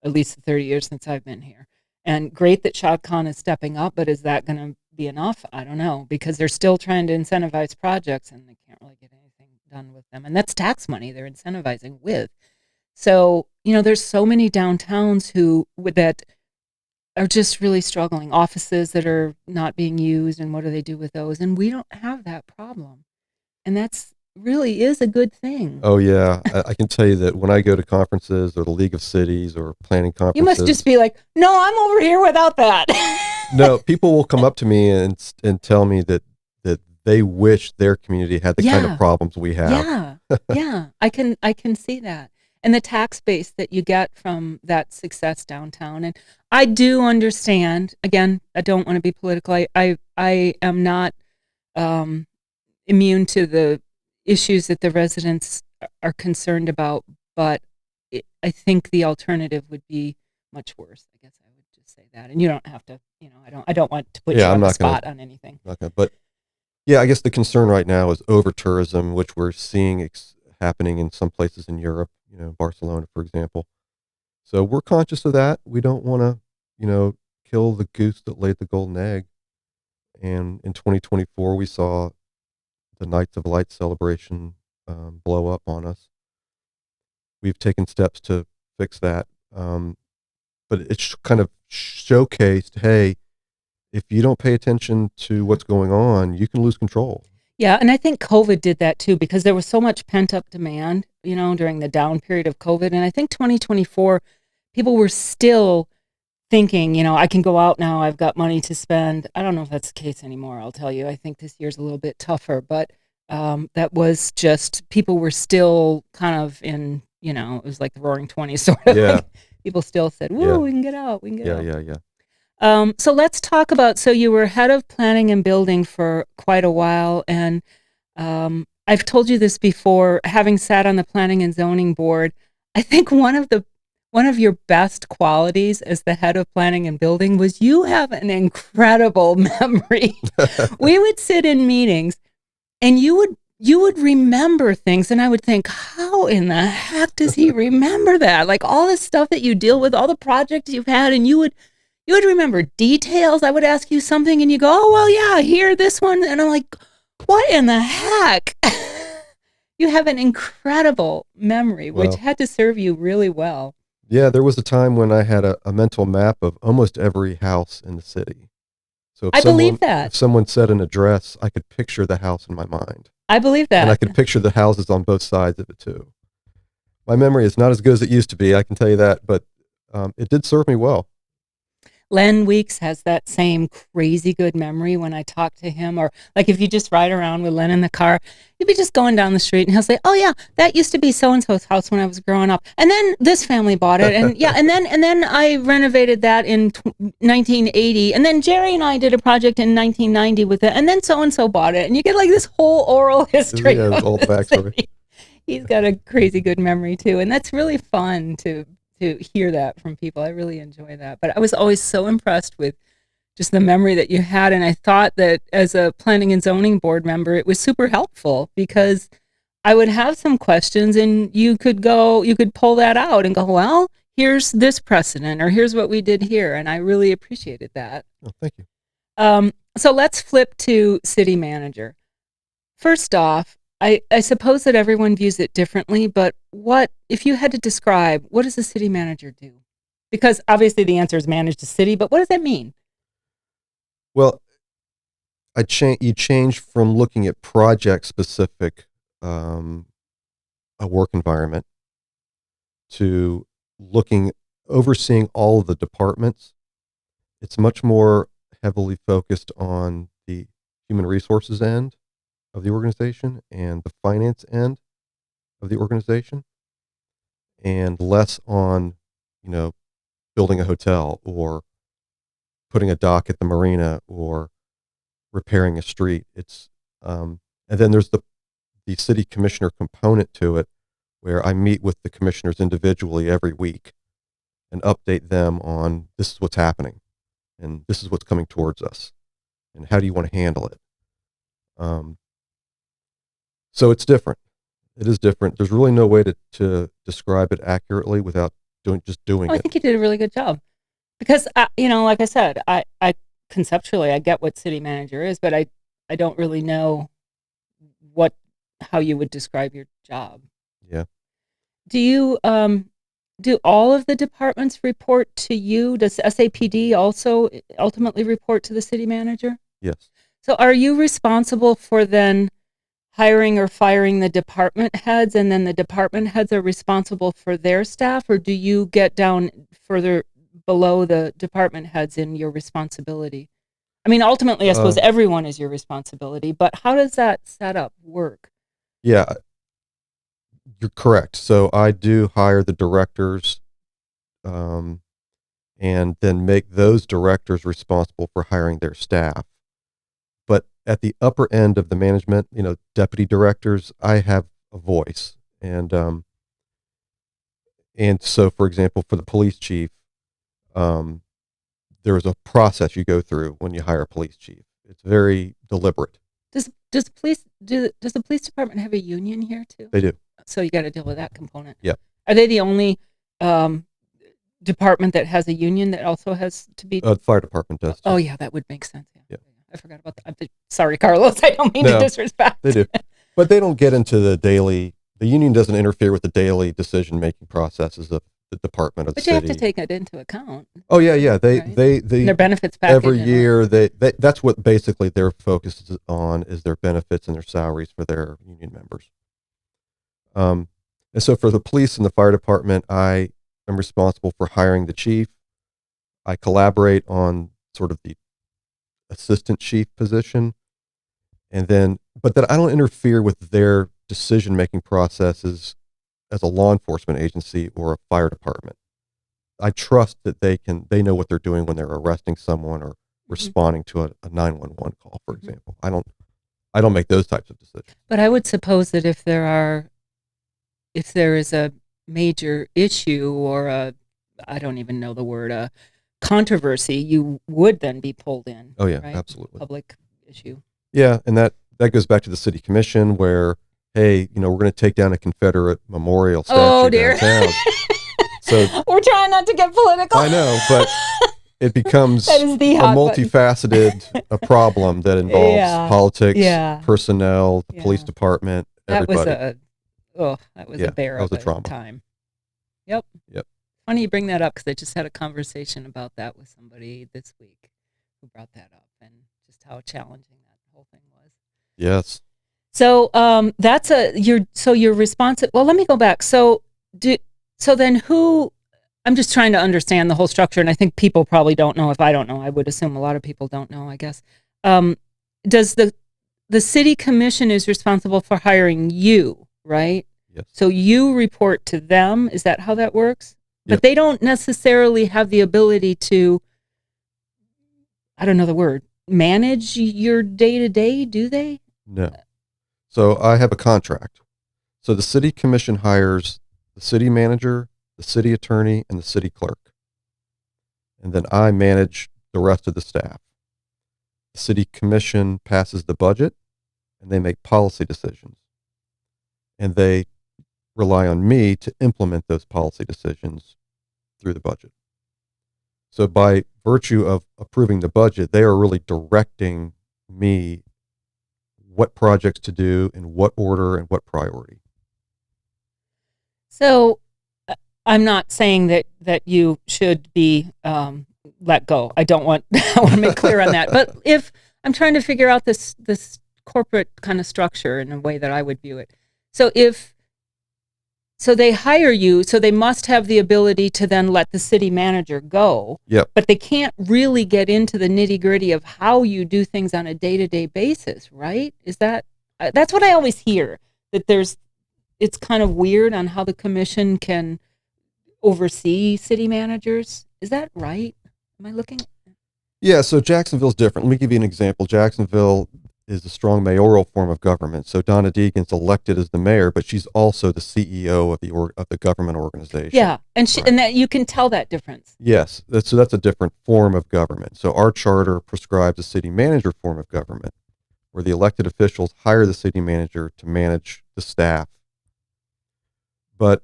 at least 30 years since I've been here. And great that Shad Khan is stepping up, but is that going to be enough? I don't know, because they're still trying to incentivize projects, and they can't really get anything done with them. And that's tax money they're incentivizing with. So, there's so many downtowns that are just really struggling. Offices that are not being used, and what do they do with those? And we don't have that problem. And that's really is a good thing. Oh, yeah. I can tell you that when I go to conferences or the League of Cities or planning conferences. You must just be like, no, I'm over here without that. No, people will come up to me and tell me that they wish their community had the kind of problems we have. Yeah. I can see that. And the tax base that you get from that success downtown. And I do understand, again, I don't want to be political. I am not immune to the issues that the residents are concerned about, but I think the alternative would be much worse. I guess I would just say that. And you don't have to, I don't want to put you on the spot on anything. Okay, but yeah, I guess the concern right now is over tourism, which we're seeing happening in some places in Europe, Barcelona, for example. So we're conscious of that. We don't want to, kill the goose that laid the golden egg. And in 2024, we saw the Nights of Light celebration blow up on us. We've taken steps to fix that. But but it's kind of showcased, hey, if you don't pay attention to what's going on, you can lose control. Yeah, and I think COVID did that too, because there was so much pent-up demand, during the down period of COVID. And I think 2024, people were still thinking, I can go out now, I've got money to spend. I don't know if that's the case anymore, I'll tell you. I think this year's a little bit tougher, but that was just, people were still kind of in, it was like the roaring 20s sort of. Yeah. Like, people still said, woo, Yeah. we can get out, we can get out. Yeah. So let's talk about, so you were head of planning and building for quite a while, and I've told you this before, having sat on the planning and zoning board, I think one of your best qualities as the head of planning and building was you have an incredible memory. We would sit in meetings and you would remember things, and I would think, how in the heck does he remember that? Like all the stuff that you deal with, all the projects you've had, and you would remember details. I would ask you something and you go, oh, well, yeah, here, this one. And I'm like, what in the heck? You have an incredible memory, which had to serve you really well. Yeah, there was a time when I had a mental map of almost every house in the city. So I believe that. If someone said an address, I could picture the house in my mind. I believe that. And I could picture the houses on both sides of it too. My memory is not as good as it used to be, I can tell you that, but it did serve me well. Len Weeks has that same crazy good memory when I talk to him, or like if you just ride around with Len in the car, you'd be just going down the street and he'll say, oh yeah, that used to be so-and-so's house when I was growing up. And then this family bought it. And yeah, and then I renovated that in 1980. And then Jerry and I did a project in 1990 with it. And then so-and-so bought it. And you get like this whole oral history. Yeah, all the backstory. He's got a crazy good memory too. And that's really fun to hear that from people. I really enjoy that. But I was always so impressed with just the memory that you had. And I thought that as a planning and zoning board member, it was super helpful because I would have some questions and you could pull that out and go, well, here's this precedent, or here's what we did here. And I really appreciated that. Oh, thank you. So let's flip to city manager. First off, I suppose that everyone views it differently, but if you had to describe, what does a city manager do? Because obviously the answer is manage the city, but what does that mean? Well, you change from looking at project-specific a work environment to overseeing all of the departments. It's much more heavily focused on the human resources end of the organization and the finance end of the organization, and less on, building a hotel or putting a dock at the marina or repairing a street. It's and then there's the city commissioner component to it, where I meet with the commissioners individually every week and update them on this is what's happening and this is what's coming towards us and how do you want to handle it. So it's different. It is different. There's really no way to describe it accurately without doing it. I think you did a really good job because, like I said, I conceptually, I get what city manager is, but I don't really know how you would describe your job. Yeah. Do you, do all of the departments report to you? Does SAPD also ultimately report to the city manager? Yes. So are you responsible for then hiring or firing the department heads, and then the department heads are responsible for their staff, or do you get down further below the department heads in your responsibility? I mean, ultimately, I suppose everyone is your responsibility, but how does that setup work? Yeah, you're correct. So I do hire the directors, and then make those directors responsible for hiring their staff. But at the upper end of the management, deputy directors, I have a voice. And so, for example, for the police chief, there is a process you go through when you hire a police chief. It's very deliberate. Does the police department have a union here too? They do. So you got to deal with that component. Yeah. Are they the only department that has a union that also has to be? The fire department does. Oh yeah, that would make sense. Yeah. I forgot about that. Sorry, Carlos. I don't mean to disrespect. They do, but they don't get into the union doesn't interfere with the daily decision-making processes of the department of the But you city. have to take it into account. Oh yeah. They Right? they Their benefits package. every year they that's what basically their focus is on, is their benefits and their salaries for their union members. And so for the police and the fire department, I am responsible for hiring the chief. I collaborate on sort of the assistant chief position, but then I don't interfere with their decision-making processes as a law enforcement agency or a fire department. I trust that they know what they're doing when they're arresting someone or responding to a 911 call, for example. I don't make those types of decisions. But I would suppose that if there is a major issue or I don't even know the word, a controversy, you would then be pulled in. Oh yeah, right? absolutely. Public issue. Yeah, and that goes back to the city commission where, hey, we're going to take down a Confederate memorial statue downtown. So we're trying not to get political. I know, but it becomes that is the a multifaceted problem that involves politics, personnel, the police department, everybody. That was a bear of a trauma. time. Yep. Funny you bring that up, because I just had a conversation about that with somebody this week who brought that up, and just how challenging that whole thing was. Yes. So you're responsive. Well, let me go back. So then who? I'm just trying to understand the whole structure, and I think people probably don't know. If I don't know, I would assume a lot of people don't know, I guess. Does the city commission is responsible for hiring you, right? Yes. So you report to them. Is that how that works? Yep. But they don't necessarily have the ability to, I don't know the word, manage your day-to-day, do they? No. So I have a contract. So the city commission hires the city manager, the city attorney, and the city clerk. And then I manage the rest of the staff. The city commission passes the budget, and they make policy decisions. And they rely on me to implement those policy decisions through the budget. So by virtue of approving the budget, they are really directing me what projects to do, in what order, and what priority. So I'm not saying that you should be let go. I want to make clear on that. But if I'm trying to figure out this corporate kind of structure in a way that I would view it. So they hire you, so they must have the ability to then let the city manager go. Yep. But they can't really get into the nitty-gritty of how you do things on a day-to-day basis, right? Is that that's what I always hear, that it's kind of weird on how the commission can oversee city managers. Is that right? Am I looking? Yeah, so Jacksonville's different. Let me give you an example. Jacksonville is a strong mayoral form of government. So Donna Deegan's elected as the mayor, but she's also the CEO of the government organization. Yeah, and and that you can tell that difference. Yes, so that's a different form of government. So our charter prescribes a city manager form of government, where the elected officials hire the city manager to manage the staff. But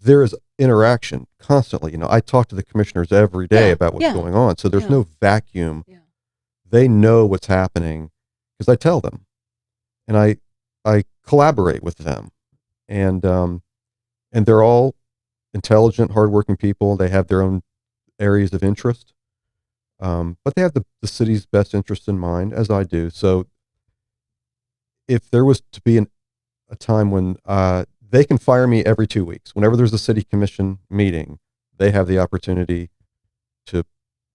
there is interaction constantly. I talk to the commissioners every day about what's going on. So there's no vacuum. Yeah. They know what's happening because I tell them, and I collaborate with them, and they're all intelligent, hardworking people. They have their own areas of interest, but they have the city's best interest in mind, as I do. So if there was to be a time when they can fire me every 2 weeks. Whenever there's a city commission meeting, they have the opportunity to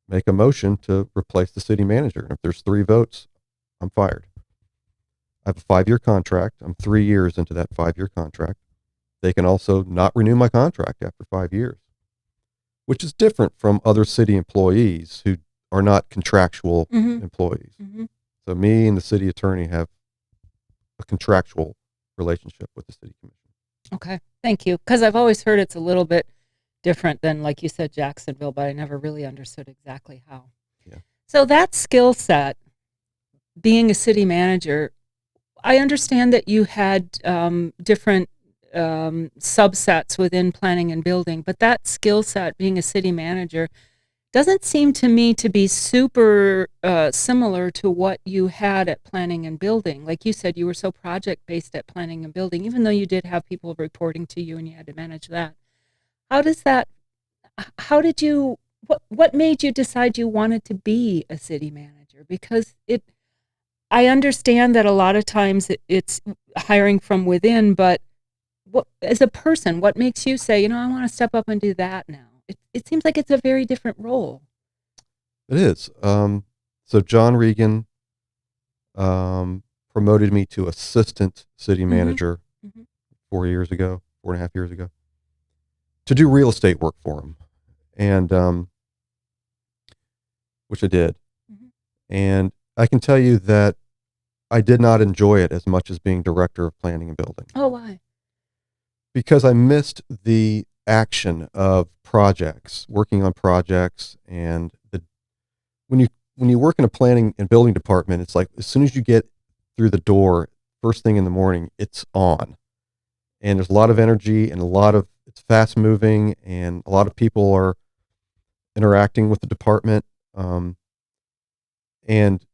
make a motion to replace the city manager. And if there's 3 votes, I'm fired. I have a 5-year contract. I'm 3 years into that 5-year contract. They can also not renew my contract after 5 years, which is different from other city employees who are not contractual employees. Mm-hmm. So me and the city attorney have a contractual relationship with the city commission. Okay, thank you. Because I've always heard it's a little bit different than, like you said, Jacksonville, but I never really understood exactly how. Yeah. So that skill set, being a city manager, I understand that you had different subsets within planning and building, but that skill set, being a city manager, doesn't seem to me to be super similar to what you had at planning and building. Like you said, you were so project-based at planning and building, even though you did have people reporting to you and you had to manage that. How does that How did you, what made you decide you wanted to be a city manager? Because I understand that a lot of times it's hiring from within, but as a person, what makes you say, I want to step up and do that now? It seems like it's a very different role. It is. So John Regan promoted me to assistant city manager Mm-hmm. 4.5 years ago, to do real estate work for him, and which I did. Mm-hmm. And I can tell you that I did not enjoy it as much as being director of planning and building. Oh, why? Because I missed the action of projects, working on projects, and when you work in a planning and building department, it's like as soon as you get through the door, first thing in the morning, it's on, and there's a lot of energy and it's fast moving, and a lot of people are interacting with the department, and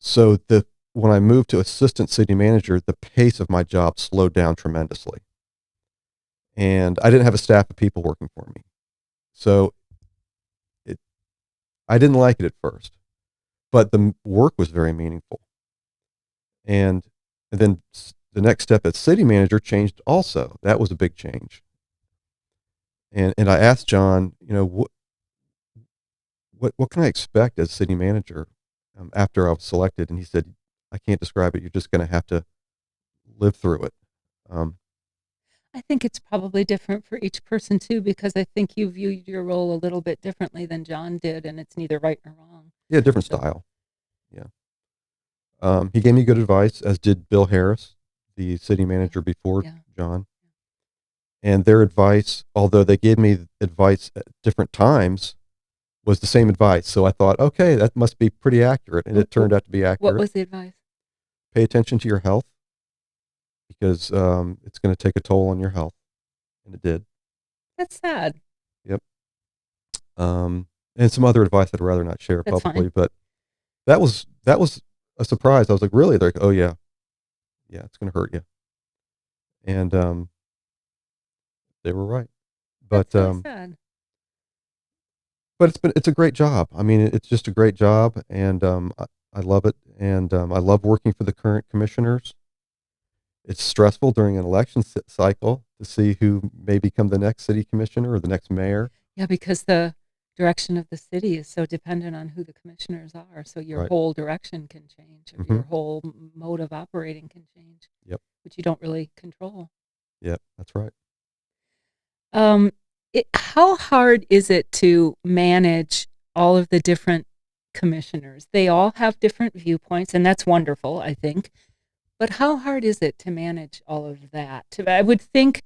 so when I moved to assistant city manager, the pace of my job slowed down tremendously. And I didn't have a staff of people working for me. So I didn't like it at first, but the work was very meaningful. And then the next step as city manager changed also. That was a big change. And I asked John, what can I expect as city manager after I was selected? And he said, I can't describe it. You're just going to have to live through it. I think it's probably different for each person too, because I think you viewed your role a little bit differently than John did, and it's neither right nor wrong. Yeah, different style. Yeah. He gave me good advice, as did Bill Harris, the city manager before John. And their advice, although they gave me advice at different times, was the same advice. So I thought, okay, that must be pretty accurate. And it turned out to be accurate. What was the advice? Pay attention to your health, because it's going to take a toll on your health. And it did. That's sad. Yep. And some other advice I'd rather not share publicly, fine. But that was a surprise. I was like, really? They're like, oh yeah, it's going to hurt you. And they were right. But that's so sad. But it's a great job. I mean, it's just a great job, and I love it, and I love working for the current commissioners. It's stressful during an election cycle to see who may become the next city commissioner or the next mayor. Yeah, because the direction of the city is so dependent on who the commissioners are. So your whole direction can change, or your whole mode of operating can change. Yep. Which you don't really control. Yep, that's right. How hard is it to manage all of the different commissioners? They all have different viewpoints, and that's wonderful, I think. But how hard is it to manage all of that? I would think,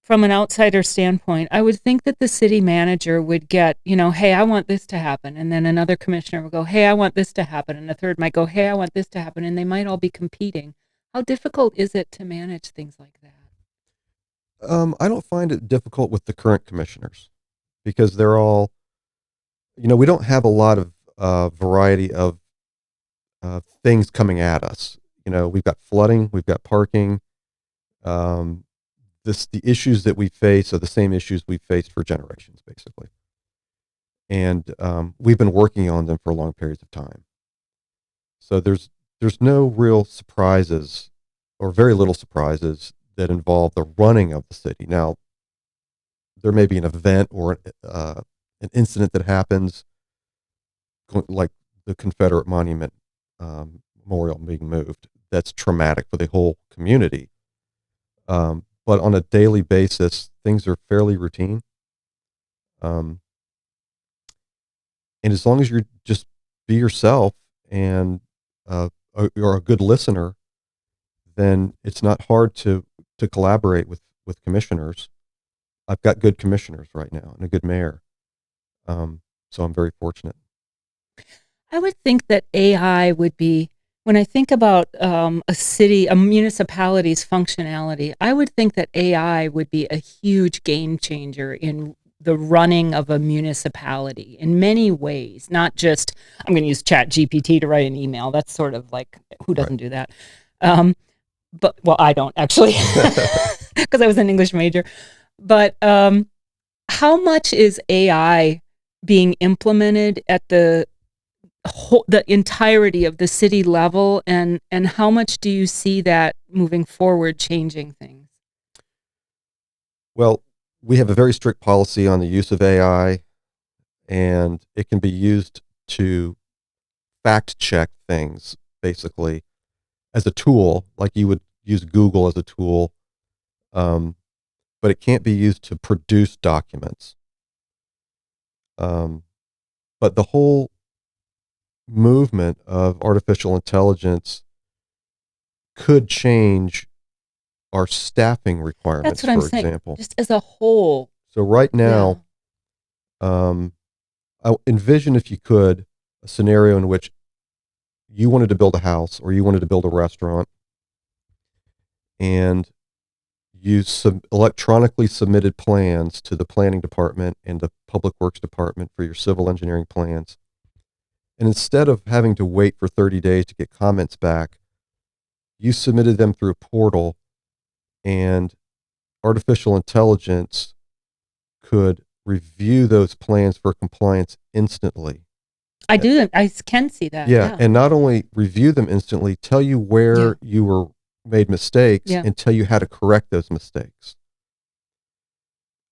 from an outsider standpoint, I would think that the city manager would get, hey, I want this to happen. And then another commissioner would go, hey, I want this to happen. And a third might go, hey, I want this to happen. And they might all be competing. How difficult is it to manage things like that? I don't find it difficult with the current commissioners, because they're all, we don't have a lot of variety of things coming at us. We've got flooding, we've got parking. The issues that we face are the same issues we've faced for generations, basically. And we've been working on them for long periods of time. So there's no real surprises, or very little surprises, that involve the running of the city. Now, there may be an event or an incident that happens, like the Confederate Monument Memorial being moved. That's traumatic for the whole community. But on a daily basis, things are fairly routine. And as long as you just be yourself and you're a good listener, then it's not hard to collaborate with commissioners. I've got good commissioners right now and a good mayor. So I'm very fortunate. I would think that AI would be, when I think about a municipality's functionality, I would think that AI would be a huge game changer in the running of a municipality in many ways, not just, I'm going to use Chat GPT to write an email. That's sort of like, who doesn't do that? But, well, I don't actually, because I was an English major. But how how much is AI being implemented at the entirety of the city level, and how much do you see that moving forward changing things? Well, we have a very strict policy on the use of AI, and it can be used to fact check things, basically, as a tool, like you would use Google as a tool, but it can't be used to produce documents. But the whole movement of artificial intelligence could change our staffing requirements, That's what I'm for saying. example. Just as a whole. So right now, I envision, if you could, a scenario in which you wanted to build a house or you wanted to build a restaurant, and you electronically submitted plans to the planning department and the public works department for your civil engineering plans. And instead of having to wait for 30 days to get comments back, you submitted them through a portal, and artificial intelligence could review those plans for compliance instantly. I can see that. Yeah. And not only review them instantly, tell you where you were made mistakes and tell you how to correct those mistakes.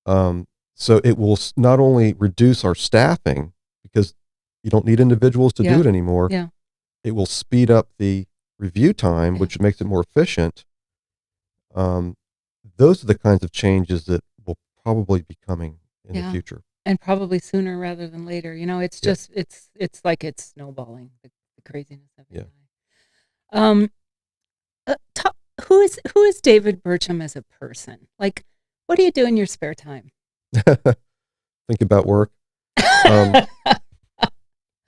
So it will not only reduce our staffing, because you don't need individuals to do it anymore. Yeah. It will speed up the review time, which makes it more efficient. Those are the kinds of changes that will probably be coming in the future. And probably sooner rather than later. It's just, it's like it's snowballing, the craziness of it. Who is David Birchim as a person? Like, what do you do in your spare time? Think about work.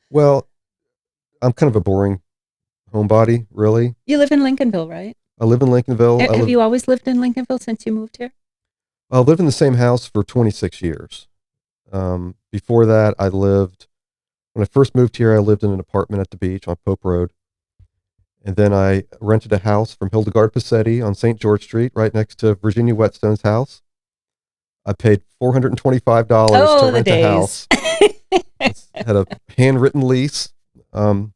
Well, I'm kind of a boring homebody, really. You live in Lincolnville, right? I live in Lincolnville. Have you always lived in Lincolnville since you moved here? I lived in the same house for 26 years. Before that, when I first moved here, I lived in an apartment at the beach on Pope Road. And then I rented a house from Hildegard Passetti on St. George Street, right next to Virginia Whetstone's house. I paid $425 to rent a house. Had a handwritten lease. But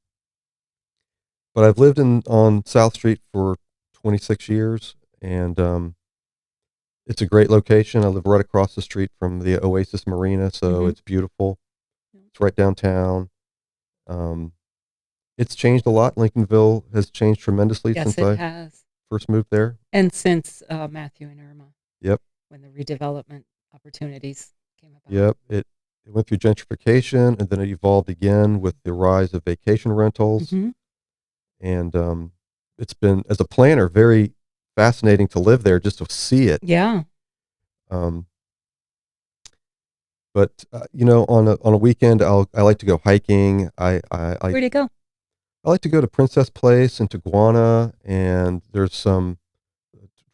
I've lived on South Street for 26 years, and it's a great location. I live right across the street from the Oasis Marina, so it's beautiful. It's right downtown. It's changed a lot. Lincolnville has changed tremendously since I first moved there. And since Matthew and Irma. Yep. When the redevelopment opportunities came about. Yep. It went through gentrification, and then it evolved again with the rise of vacation rentals. And it's been, as a planner, very fascinating to live there, just to see it. Yeah. But on a weekend, I like to go hiking. Where do you go? I like to go to Princess Place in Taguana, and there's some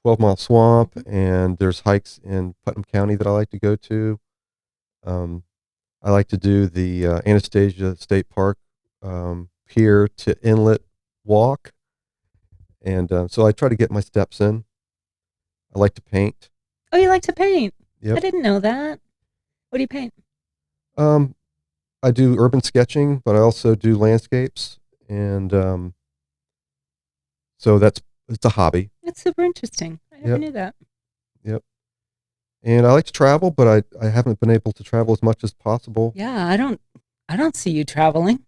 12-mile swamp, and there's hikes in Putnam County that I like to go to. I like to do the Anastasia State Park pier to inlet walk, and so I try to get my steps in. I like to paint. Oh, you like to paint? Yep. I didn't know that. What do you paint? I do urban sketching, but I also do landscapes, and so it's a hobby. That's super interesting. I never knew that. Yep. And I like to travel, but I haven't been able to travel as much as possible. Yeah, I don't see you traveling.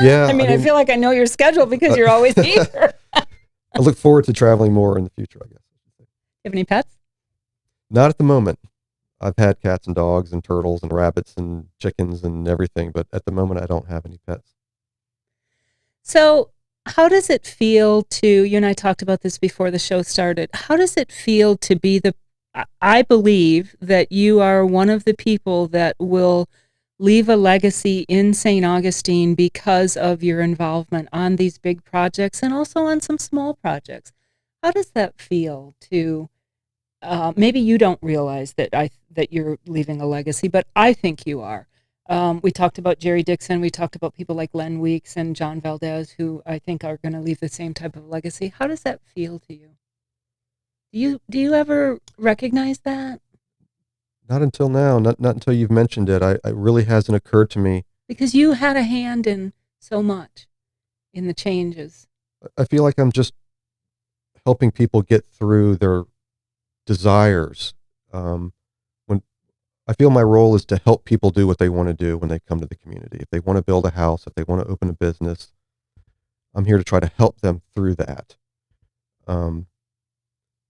Yeah. I feel like I know your schedule because you're always here. I look forward to traveling more in the future, I guess. You have any pets? Not at the moment. I've had cats and dogs and turtles and rabbits and chickens and everything, but at the moment I don't have any pets. So how does it feel to, you and I talked about this before the show started, how does it feel to be I believe that you are one of the people that will leave a legacy in St. Augustine because of your involvement on these big projects and also on some small projects. How does that feel to, maybe you don't realize that you're leaving a legacy, but I think you are. We talked about Jerry Dixon. We talked about people like Len Weeks and John Valdez, who I think are going to leave the same type of legacy. How does that feel to you? Do you ever recognize that? Not until now, not until you've mentioned it. It really hasn't occurred to me. Because you had a hand in so much in the changes. I feel like I'm just helping people get through their desires. When I feel my role is to help people do what they want to do when they come to the community. If they want to build a house, if they want to open a business, I'm here to try to help them through that. And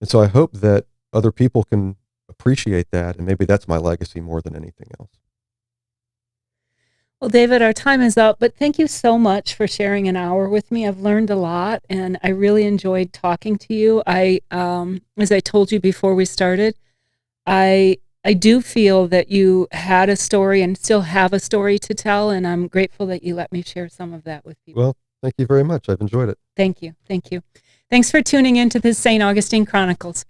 so I hope that other people can appreciate that, and maybe that's my legacy more than anything else. Well, David, our time is up, but thank you so much for sharing an hour with me. I've learned a lot, and I really enjoyed talking to you. As I told you before we started, I do feel that you had a story and still have a story to tell, and I'm grateful that you let me share some of that with people. Well, thank you very much. I've enjoyed it. Thank you. Thank you. Thanks for tuning in to the St. Augustine Chronicles.